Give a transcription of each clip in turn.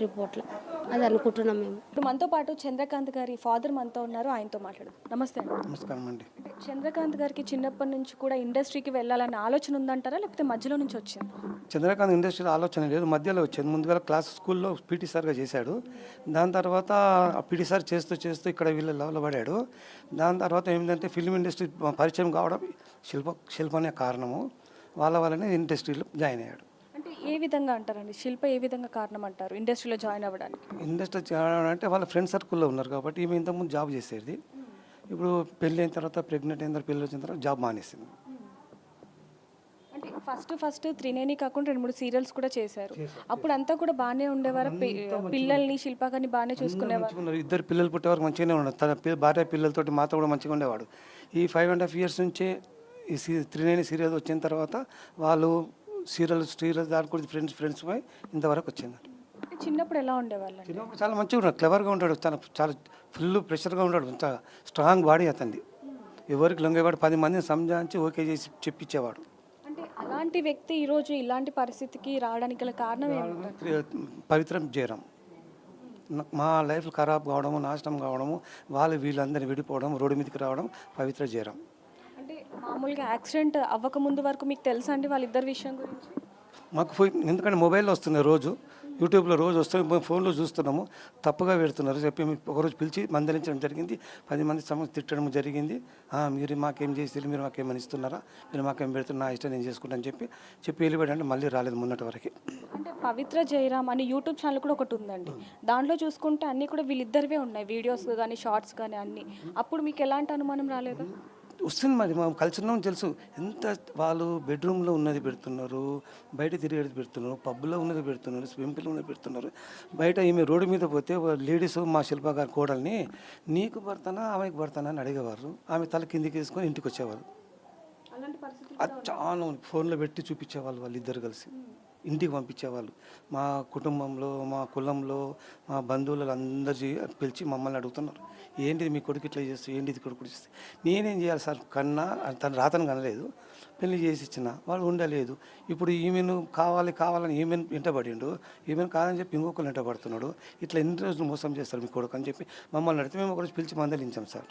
రిపోర్ట్లో. అది అనుకుంటున్నాం మేము. ఇప్పుడు మనతో పాటు చంద్రకాంత్ గారి ఫాదర్ మనతో ఉన్నారు, ఆయనతో మాట్లాడదాం. నమస్తే అండి. నమస్కారం అండి. అంటే చంద్రకాంత్ గారికి చిన్నప్పటి నుంచి కూడా ఇండస్ట్రీకి వెళ్ళాలన్న ఆలోచన ఉందంటారా, లేకపోతే మధ్యలో నుంచి వచ్చింది? చంద్రకాంత్ ఇండస్ట్రీలో ఆలోచన లేదు, మధ్యలో వచ్చింది. ముందుగా క్లాస్ స్కూల్లో పీటీ సార్గా చేశాడు. దాని తర్వాత ఆ పీటీ సార్ చేస్తూ చేస్తూ ఇక్కడ వీళ్ళ లెవెల్లో పడాడు. దాని తర్వాత ఏంటంటే ఫిల్మ్ ఇండస్ట్రీ పరిచయం కావడం శిల్పనే కారణము. వాళ్ళనే ఇండస్ట్రీలో జాయిన్ అయ్యాడు. అంటే ఏ విధంగా అంటారండి, శిల్ప ఏ విధంగా కారణం అంటారు ఇండస్ట్రీలో జాయిన్ అవ్వడానికి? ఇండస్ట్రీ జాయిన్ అంటే వాళ్ళ ఫ్రెండ్ సర్కిల్లో ఉన్నారు కాబట్టి ఈమె ఇంతకుముందు జాబ్ చేసేది. ఇప్పుడు పెళ్ళి అయిన తర్వాత ప్రెగ్నెంట్ అయిన తర్వాత పిల్లలు వచ్చిన తర్వాత జాబ్ మానేసింది. అంటే ఫస్ట్ త్రినేని కాకుండా 2-3 సీరియల్స్ కూడా చేశారు. అప్పుడు అంతా కూడా బాగానే ఉండేవారు, పిల్లల్ని శిల్ప గారిని బాగానే చూసుకునేవారు. ఇద్దరు పిల్లలు పుట్టే వరకు మంచిగానే ఉన్నాడు. తన భార్య పిల్లలతోటి మాతో కూడా మంచిగా ఉండేవాడు. ఈ 5.5 years నుంచే ఈ త్రినేని సీరియల్ వచ్చిన తర్వాత వాళ్ళు సీరియల్ దాని కూడా ఫ్రెండ్స్ పోయి ఇంతవరకు వచ్చింది. అంటే చిన్నప్పుడు ఎలా ఉండేవాళ్ళు? చిన్నప్పుడు చాలా మంచిగా ఉన్నాడు, క్లవర్గా ఉంటాడు, చాలా ఫుల్ ప్రెషర్గా ఉంటాడు, చాలా స్ట్రాంగ్ బాడీ అతనిది. ఎవరికి లొంగేవాడు, 10 మందిని సంజాయించి ఓకే చేసి చెప్పించేవాడు. అంటే అలాంటి వ్యక్తి ఈరోజు ఇలాంటి పరిస్థితికి రావడానికి గల కారణం ఏంటి? పవిత్రం జయరాం. మా లైఫ్ ఖరాబ్ కావడము, నాశనం కావడము, వీళ్ళందరినీ విడిపోవడం, రోడ్డు మీదకి రావడం పవిత్ర జయరాం. అంటే మామూలుగా యాక్సిడెంట్ అవ్వక ముందు వరకు మీకు తెలుసా అండి వాళ్ళిద్దరి విషయం గురించి? మాకు ఎందుకంటే మొబైల్లో వస్తున్నాయి, రోజు యూట్యూబ్లో రోజు వస్తున్నాయి, మేము ఫోన్లో చూస్తున్నాము. తప్పుగా పెడుతున్నారు చెప్పి ఒకరోజు పిలిచి మందలించడం జరిగింది. 10 మంది తిట్టడం జరిగింది. మీరు మాకేం చేసి మీరు మాకేమని ఇస్తున్నారా, మీరు మాకేం పెడుతున్నా, నా ఇష్టం నేను చేసుకుంటాను చెప్పి వెళ్ళిపోయాడు. మళ్ళీ రాలేదు మొన్నటి వరకు. అంటే పవిత్ర జయరాం అని యూట్యూబ్ ఛానల్ కూడా ఒకటి ఉందండి. దాంట్లో చూసుకుంటే అన్నీ కూడా వీళ్ళిద్దరివే ఉన్నాయి, వీడియోస్ కానీ షార్ట్స్ కానీ అన్నీ. అప్పుడు మీకు ఎలాంటి అనుమానం రాలేదు? వస్తుంది మరి, మనం కలిసి ఉన్నాం తెలుసు. ఎంత వాళ్ళు బెడ్రూమ్లో ఉన్నది పెడుతున్నారు, బయట తిరిగేది పెడుతున్నారు, పబ్లో ఉన్నది పెడుతున్నారు, స్విమ్మింగ్ పూల్ ఉన్నది పెడుతున్నారు. బయట ఈమె రోడ్డు మీద పోతే లేడీస్ మా శిల్ప గారి కోడల్ని నీకు భర్తనా ఆమెకు భర్తనా అని అడిగేవారు. ఆమె తల కిందికి వేసుకొని ఇంటికి వచ్చేవారు. అది చాలా ఫోన్లో పెట్టి చూపించేవాళ్ళు, వాళ్ళిద్దరు కలిసి ఇంటికి పంపించేవాళ్ళు. మా కుటుంబంలో, మా కులంలో, మా బంధువులు అందరూ పిలిచి మమ్మల్ని అడుగుతున్నారు, ఏంటిది మీ కొడుకు ఇట్లా చేస్తూ, ఏంటిది కొడుకు చేస్తే. నేనేం చేయాలి సార్, తను రాతను కనలేదు, పెళ్లి చేసి ఇచ్చిన, వాడు ఉండలేదు. ఇప్పుడు ఈమెను కావాలని ఈమెను వెంటబడిండు, ఈమెను కాదని చెప్పి ఇంకొకరు వెంటబడుతున్నాడు. ఇట్లా ఎన్ని రోజులు మోసం చేస్తారు మీ కొడుకు అని చెప్పి మమ్మల్ని అడిగితే మేము ఒకరోజు పిలిచి మందలించాం సార్.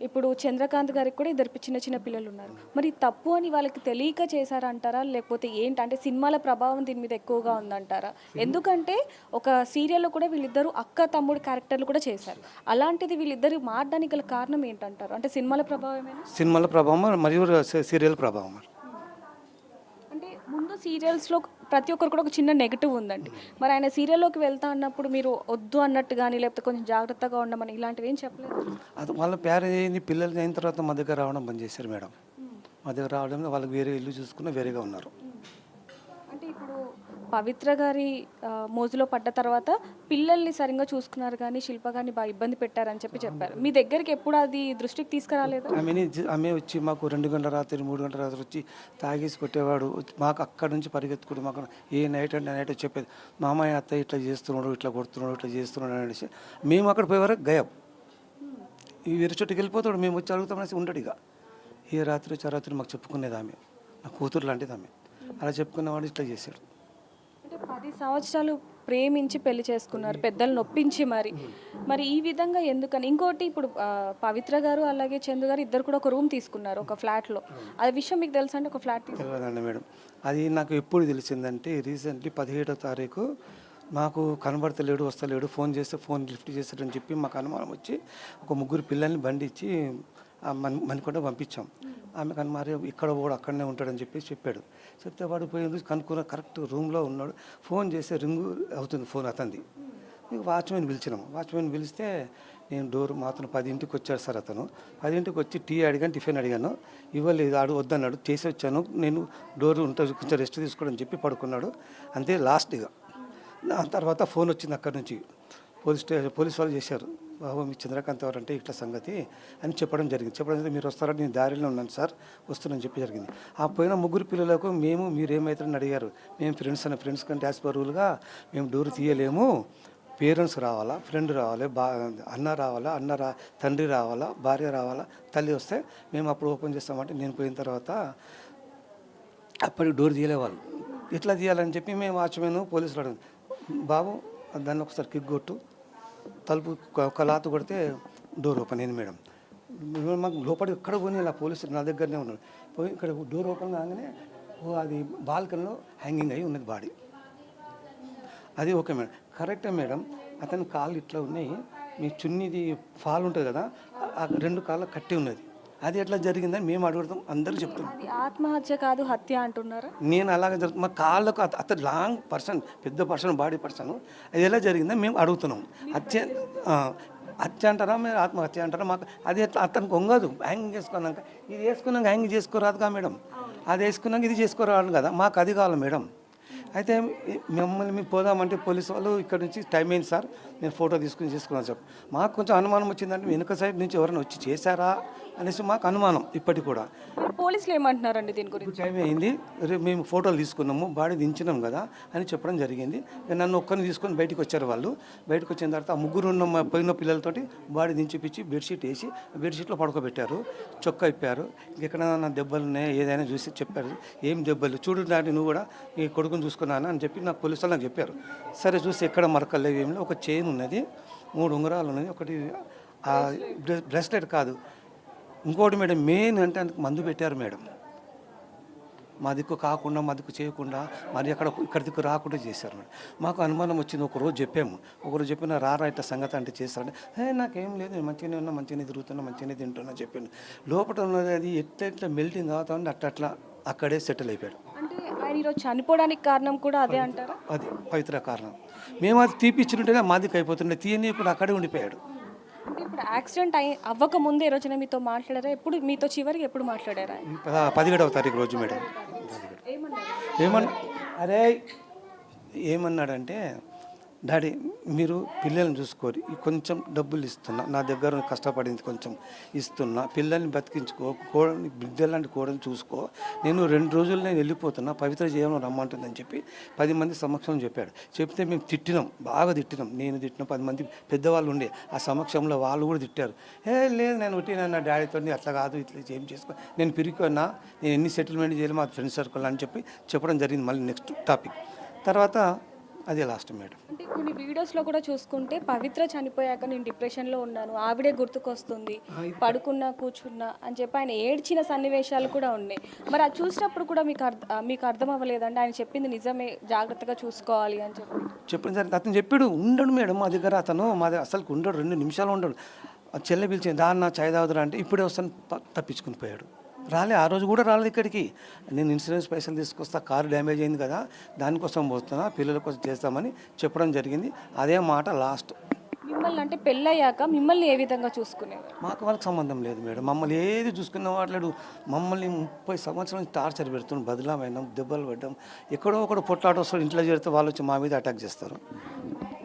ఇప్పుడు చంద్రకాంత్ గారికి కూడా ఇద్దరు చిన్న పిల్లలు ఉన్నారు. మరి తప్పు అని వాళ్ళకి తెలియక చేశారంటారా, లేకపోతే ఏంటంటే సినిమాల ప్రభావం దీని మీద ఎక్కువగా ఉందంటారా? ఎందుకంటే ఒక సీరియల్లో కూడా వీళ్ళిద్దరూ అక్క తమ్ముడు క్యారెక్టర్లు కూడా చేశారు. అలాంటిది వీళ్ళిద్దరు మారడానికి గల కారణం ఏంటంటారు? అంటే సినిమాల ప్రభావమేనా? సినిమాల ప్రభావం మరియు సీరియల్ ప్రభావం. అంటే ముందు సీరియల్స్లో ప్రతి ఒక్కరు కూడా ఒక చిన్న నెగిటివ్ ఉందండి. మరి ఆయన సీరియల్లోకి వెళ్తా అన్నప్పుడు మీరు వద్దు అన్నట్టు కానీ, లేకపోతే కొంచెం జాగ్రత్తగా ఉండమని ఇలాంటివి ఏం చెప్పలేదు? అది వాళ్ళ పేరు అయింది, పిల్లలు అయిన తర్వాత మా దగ్గర రావడం బంద్ చేశారు మేడం. మా దగ్గర రావడంలో వాళ్ళకి వేరే ఇల్లు చూసుకున్న వేరేగా ఉన్నారు. అంటే ఇప్పుడు పవిత్ర గారి మోజులో పడ్డ తర్వాత పిల్లల్ని సరిగ్గా చూసుకున్నారు కానీ శిల్ప గారిని బాగా ఇబ్బంది పెట్టారని చెప్పారు. మీ దగ్గరికి ఎప్పుడు అది దృష్టికి తీసుకురాలేదు? ఆమె వచ్చి మాకు 2 గంటల రాత్రి 3 గంటల రాత్రి వచ్చి తాగేసి కొట్టేవాడు. మాకు అక్కడి నుంచి పరిగెత్తుకుని మాకు ఏ నైట్ అంటే నైట్ చెప్పేది, మా అమ్మాయి అత్తయ్య ఇట్లా చేస్తున్నాడు, ఇట్లా కొడుతున్నాడు, ఇట్లా చేస్తున్నాడు అనేసి. మేము అక్కడ పోయేవారు గయబ్, ఈ వేరే చోటుకి వెళ్ళిపోతాడు. మేము వచ్చి అడుగుతామనేసి ఉండడు. ఇక ఏ రాత్రి వచ్చి ఆ రాత్రి మాకు చెప్పుకునేది ఆమె, నా కూతురు లాంటిది ఆమె. అలా చెప్పుకునేవాడు, ఇట్లా చేశాడు. అంటే 10 సంవత్సరాలు ప్రేమించి పెళ్లి చేసుకున్నారు, పెద్దలు నొప్పించి. మరి ఈ విధంగా ఎందుకని? ఇంకోటి, ఇప్పుడు పవిత్ర గారు అలాగే చందు గారు ఇద్దరు కూడా ఒక రూమ్ తీసుకున్నారు ఒక ఫ్లాట్లో. అది విషయం మీకు తెలుసా అండి? ఒక ఫ్లాట్ తెలియదండి మేడం. అది నాకు ఎప్పుడు తెలిసిందంటే రీసెంట్లీ 17వ తారీఖు మాకు కనబడతలేడు, వస్తలేడు, ఫోన్ చేస్తే ఫోన్ లిఫ్ట్ చేస్తాడని చెప్పి మాకు అనుమానం వచ్చి ఒక 3 పిల్లల్ని బండి ఇచ్చి మణికొండ పంపించాం. ఆమె మరి ఇక్కడ కూడా అక్కడనే ఉంటాడని చెప్పాడు. చెప్తే వాడు పోయి కనుక్కున్న కరెక్ట్ రూమ్లో ఉన్నాడు. ఫోన్ చేస్తే రింగు అవుతుంది ఫోన్ అతనిది. వాచ్మెన్ పిలిచినాము. వాచ్మెన్ పిలిస్తే నేను డోర్ మాత్రం 10ంటికి వచ్చాడు సార్. అతను 10ంటికి వచ్చి టీ అడిగాను, టిఫిన్ అడిగాను, ఇవ్వలేదు, వద్దన్నాడు. చేసి వచ్చాను, నేను డోర్ ఉంటుంది కొంచెం రెస్ట్ తీసుకోవడం చెప్పి పడుకున్నాడు. అంతే లాస్ట్గా. దాని తర్వాత ఫోన్ వచ్చింది అక్కడి నుంచి, పోలీస్ వాళ్ళు చేశారు. బాబు మీ చంద్రకాంత్ ఎవరంటే ఇట్లా సంగతి అని చెప్పడం జరిగింది. మీరు వస్తారని నేను దారిలో ఉన్నాను సార్, వస్తున్నాను చెప్పి జరిగింది. ఆ పోయిన 3 పిల్లలకు మీరు ఏమవుతారని అడిగారు. మేము ఫ్రెండ్స్ కంటే యాజ్ పర్ రూల్గా మేము డోర్ తీయలేము, పేరెంట్స్ రావాలా, ఫ్రెండ్ రావాలి, అన్న రావాలా, తండ్రి రావాలా, భార్య రావాలా, తల్లి వస్తే మేము అప్పుడు ఓపెన్ చేస్తామంటే నేను పోయిన తర్వాత అప్పటికి డోర్ తీయలేవాళ్ళు. ఎట్లా తీయాలని చెప్పి మేము వాచ్మెన్ పోలీసులు అడిగింది. బాబు దాన్ని ఒకసారి కిక్ కొట్టు, తలుపు ఒక లాత కొడితే డోర్ ఓపెన్ అయింది మేడం. మాకు లోపలికి ఎక్కడ పోయి ఇలా పోలీసులు నా దగ్గరనే ఉన్నాడు. పోయి ఇక్కడ డోర్ ఓపెన్ కాగానే అది బాల్కనీలో హ్యాంగింగ్ అయ్యి ఉన్నది బాడీ. అది ఓకే మేడం, కరెక్టే మేడం. అతని కాళ్ళు ఇట్లా ఉన్నాయి, మీ చున్నీది ఫాల్ ఉంటుంది కదా, ఆ 2 కాళ్ళ కట్టి ఉన్నది. అది ఎట్లా జరిగిందని మేము అడుగుతాం, అందరూ చెప్తాం. అది ఆత్మహత్య కాదు హత్య అంటున్నారా? నేను అలాగే జరుగుతుంది, మా కాళ్ళకు అతను లాంగ్ పర్సన్, పెద్ద పర్సన్, బాడీ పర్సన్, అది ఎలా జరిగిందని మేము అడుగుతున్నాం. హత్య అంటారా మీరు ఆత్మహత్య అంటారా? మాకు అది ఎట్లా అతనికి వంగదు. హ్యాంగింగ్ చేసుకున్నాక ఇది వేసుకున్నాక హ్యాంగింగ్ చేసుకోరాదుగా మేడం, అది వేసుకున్నాక ఇది చేసుకోరాదు కదా, మాకు అది కావాలి మేడం. అయితే మిమ్మల్ని మేము పోదామంటే పోలీసు వాళ్ళు ఇక్కడ నుంచి టైం అయింది సార్, నేను ఫోటో తీసుకుని చేసుకున్నాను సార్. మాకు కొంచెం అనుమానం వచ్చిందంటే వెనుక సైడ్ నుంచి ఎవరైనా వచ్చి చేశారా అనేసి మాకు అనుమానం ఇప్పటికి కూడా. పోలీసులు ఏమంటున్నారండి దీని గురించి? ఇప్పుడు టైం అయింది, రేపు మేము ఫోటోలు తీసుకున్నాము, బాడీ దించినాం కదా అని చెప్పడం జరిగింది. నన్ను ఒక్కరిని తీసుకొని బయటకు వచ్చారు వాళ్ళు. బయటకు వచ్చిన తర్వాత ఆ ముగ్గురు ఉన్న పోయిన పిల్లలతోటి బాడీ దించిపించి బెడ్షీట్ వేసి బెడ్షీట్లో పడుకోబెట్టారు, చొక్కా ఇప్పారు. ఎక్కడ నా దెబ్బలు ఉన్నాయా ఏదైనా చూసి చెప్పారు. ఏం దెబ్బలు చూడు డాడీ, నువ్వు కూడా ఈ కొడుకుని చూసుకున్నాను అని చెప్పి నాకు పోలీసులు నాకు చెప్పారు. సరే చూసి ఎక్కడ మరకలు లేవు, ఏమి, ఒక చైన్ ఉన్నది, 3 ఉంగరాలు ఉన్నది, ఒకటి బ్రెస్లెట్ కాదు, ఇంకోటి మేడం మెయిన్ అంటే మందు పెట్టారు మేడం. మా దిక్కు కాకుండా, మా దిక్కు చేయకుండా, మరి ఇక్కడ దిక్కు రాకుండా చేశారు మేడం. మాకు అనుమానం వచ్చింది. ఒకరోజు చెప్పాము, ఒకరోజు చెప్పిన రారా ఇట్లా సంగతి అంటే చేస్తారంటే, నాకేం లేదు, నేను మంచిగానే ఉన్నా, మంచిగానే తిరుగుతున్నా, మంచిగానే తింటున్నా చెప్పాను. లోపల ఉన్నది అది ఎట్లా మెల్టింగ్ అవుతుంది, అట్లా అక్కడే సెటిల్ అయిపోయాడు. అంటే ఆయన ఈరోజు చనిపోవడానికి కారణం కూడా అదే అంటారా? అది పవిత్ర కారణం. మేము అది తీపిచ్చినట్టుగా మా దిక్కు అయిపోతుండే, తీయని కూడా అక్కడే ఉండిపోయాడు. అంటే ఇప్పుడు యాక్సిడెంట్ అవ్వక ముందే రోజున మీతో మాట్లాడారా? ఎప్పుడు మీతో చివరికి ఎప్పుడు మాట్లాడారా? 17వ తారీఖు రోజు మేడం. అరే ఏమన్నాడంటే, డాడీ మీరు పిల్లల్ని చూసుకోరు, కొంచెం డబ్బులు ఇస్తున్నా, నా దగ్గర కష్టపడింది కొంచెం ఇస్తున్నా, పిల్లల్ని బతికించుకో, బిడ్డలాంటి కోడని చూసుకో, నేను 2 రోజులు నేను వెళ్ళిపోతున్నా, పవిత్ర జీవనం రమ్మంటుందని చెప్పి 10 మంది సమక్షంలో చెప్పాడు. చెప్తే మేము తిట్టినాం, బాగా తిట్టినాం. నేను తిట్టిన 10 మంది పెద్దవాళ్ళు ఉండే ఆ సమక్షంలో వాళ్ళు కూడా తిట్టారు. లేదు నేను నా డాడీతో అట్లా కాదు, ఇట్లా ఏం చేసుకో, నేను పిరికొన్నా, నేను ఎన్ని సెటిల్మెంట్ చేయాలి మా ఫ్రెండ్ సర్కిల్ అని చెప్పి చెప్పడం జరిగింది. మళ్ళీ నెక్స్ట్ టాపిక్ తర్వాత అదే లాస్ట్ మేడం. అంటే కొన్ని వీడియోస్లో కూడా చూసుకుంటే పవిత్ర చనిపోయాక నేను డిప్రెషన్లో ఉన్నాను, ఆవిడే గుర్తుకొస్తుంది, పడుకున్నా కూర్చున్నా అని చెప్పి ఆయన ఏడ్చిన సన్నివేశాలు కూడా ఉన్నాయి. మరి అది చూసినప్పుడు కూడా మీకు అర్థం అవ్వలేదండి ఆయన చెప్పింది నిజమే, జాగ్రత్తగా చూసుకోవాలి అని చెప్పిన సరే అతను చెప్పాడు. ఉండడు మేడం మా దగ్గర, అతను మా దగ్గర అసలు ఉండడు, 2 నిమిషాలు ఉండడు. చెల్లె పిలిచింది, దాన్న చాయ్ తాగుతారా అంటే ఇప్పుడే వస్తాను తప్పించుకుని పోయాడు. రాలే, ఆ రోజు కూడా రాలేదు ఇక్కడికి. నేను ఇన్సూరెన్స్ పైసలు తీసుకొస్తా, కారు డ్యామేజ్ అయింది కదా దానికోసం పోతున్నా, పిల్లల కోసం చేస్తామని చెప్పడం జరిగింది. అదే మాట లాస్ట్. మిమ్మల్ని అంటే పెళ్ళయ్యాక మిమ్మల్ని ఏ విధంగా చూసుకునేవారు? మాకు వాళ్ళకి సంబంధం లేదు మేడం, మమ్మల్ని ఏది చూసుకునే వాడలేడు. మమ్మల్ని 30 సంవత్సరాల నుంచి టార్చర్ పెడుతున్నాం, బదులామైనాం, దెబ్బలు పడ్డాం. ఎక్కడో ఒకడు పొట్లాట వస్తారు, ఇంట్లో చేరితే వాళ్ళు వచ్చి మా మీద అటాక్ చేస్తారు.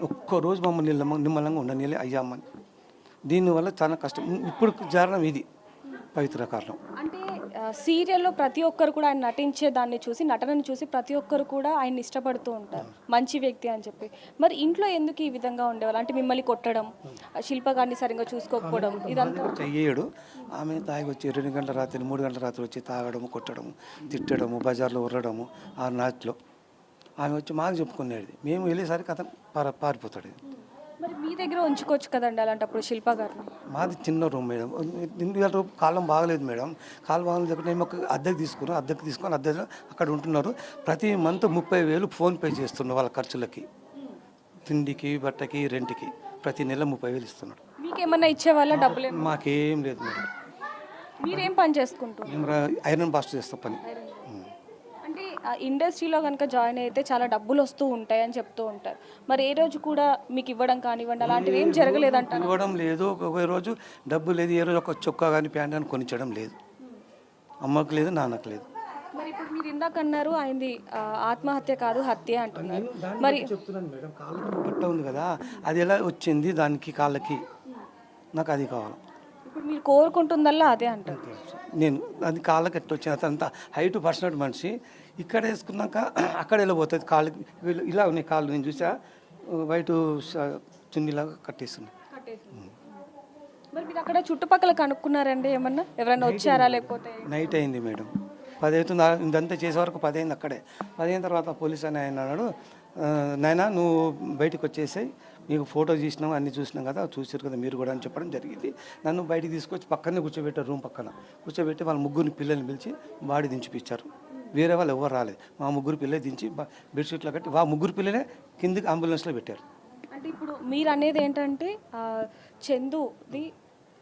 ఒక్కరోజు మమ్మల్ని నిమ్మలంగా ఉండని అయ్యామని. దీనివల్ల చాలా కష్టం. ఇప్పుడు జారణం ఇది పవిత్ర కారణం. అంటే సీరియల్లో ప్రతి ఒక్కరు కూడా ఆయన నటించే దాన్ని చూసి, నటనని చూసి ప్రతి ఒక్కరు కూడా ఆయన ఇష్టపడుతూ ఉంటారు, మంచి వ్యక్తి అని చెప్పి. మరి ఇంట్లో ఎందుకు ఈ విధంగా ఉండేవాళ్ళు? అంటే మిమ్మల్ని కొట్టడం, శిల్ప గారిని సరిగ్గా చూసుకోకపోవడం, ఇదంతా చెయ్యడు. ఆమె తాగి వచ్చి 2 గంటల రాత్రి 3 గంటల రాత్రి వచ్చి తాగడము, కొట్టడము, తిట్టడము, బజార్లో ఉర్రడము. ఆ నాట్లో ఆమె వచ్చి మాకు చెప్పుకునేది, మేము వెళ్ళేసరికి అతను పారిపోతాడు. మరి మీ దగ్గర ఉంచుకోవచ్చు కదండి అలాంటప్పుడు శిల్ప గారిని? మాది చిన్న రూమ్ మేడం, ఇంటి కాలం బాగలేదు మేడం. కాలం బాగలేదు, మేము ఒక అద్దెకు తీసుకొని అద్దెలో అక్కడ ఉంటున్నారు. ప్రతి మంత్ 30,000 ఫోన్పే చేస్తున్నారు వాళ్ళ ఖర్చులకి, తిండికి, బట్టకి, రెంట్కి. ప్రతి నెల 30,000 ఇస్తున్నాడు. మీకేమన్నా ఇచ్చేవాళ్ళ డబ్బులు? మాకేం లేదు మేడం. మీరేం పని చేసుకుంటారు? మేము ఐరన్ బాస్ట్ చేస్తాం పని. అంటే ఇండస్ట్రీలో కనుక జాయిన్ అయితే చాలా డబ్బులు వస్తూ ఉంటాయి అని చెప్తూ ఉంటారు. మరి ఏ రోజు కూడా మీకు ఇవ్వడం కానివ్వండి అలాంటివి ఏం జరగలేదంటారు? ఇవ్వడం లేదు. ఒక రోజు డబ్బు లేదు, ఏ రోజు ఒక చొక్కా కానీ ప్యాంట్ కానీ కొనిచ్చడం లేదు. అమ్మకు లేదు, నాన్నకు లేదు. మరి ఇప్పుడు మీరు ఇందాక అన్నారు ఆయనది ఆత్మహత్య కాదు హత్య అంటున్నారు. మరి చెప్తున్నాను మేడం, కాళ్ళకి బట్ట ఉంది కదా, అది ఎలా వచ్చింది దానికి కాళ్ళకి, నాకు అది కావాలి. ఇప్పుడు మీరు కోరుకుంటుందల్లా అదే అంటారు. నేను అది కాళ్ళకి ఎట్లా వచ్చింది, అతనంత హైట్ పర్సనల్ మనిషి. ఇక్కడ వేసుకున్నాక అక్కడ వెళ్ళిపోతుంది కాళ్ళకి. ఇలా ఉన్నాయి కాళ్ళు, నేను చూసా వైట్ చున్నీలాగా కట్టేస్తుంది. మరి మీరు అక్కడ చుట్టుపక్కల కనుక్కున్నారండి ఏమన్నా, ఎవరైనా వచ్చారా? లేకపోతే నైట్ అయింది మేడం, 10 అవుతుంది. ఇదంతా చేసే వరకు 10 అయింది. అక్కడే 10 అయిన తర్వాత పోలీస్ అని ఆయన అన్నాడు, నాయనా నువ్వు బయటకు వచ్చేసాయి, నీకు ఫోటో తీసినాం అన్నీ చూసినాం కదా, చూసారు కదా మీరు కూడా అని చెప్పడం జరిగింది. నన్ను బయటికి తీసుకొచ్చి పక్కనే కూర్చోబెట్టారు, రూమ్ పక్కన కూర్చోబెట్టి వాళ్ళ ముగ్గురిని పిల్లల్ని పిలిచి బాడీ దించిపించారు. వేరే వాళ్ళు ఎవరు రాలేదు. మా ముగ్గురు పిల్లలు దించి బెడ్షీట్లో కట్టి ముగ్గురు పిల్లలే కిందికి అంబులెన్స్లో పెట్టారు. అంటే ఇప్పుడు మీరు అనేది ఏంటంటే చందుది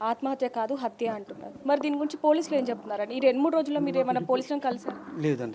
ఆత్మహత్య కాదు హత్య అంటున్నారు. మరి దీని గురించి పోలీసులు ఏం చెప్తున్నారండి? ఈ 2-3 రోజుల్లో మీరు ఏమైనా పోలీసులను కలిసారు? లేదండి.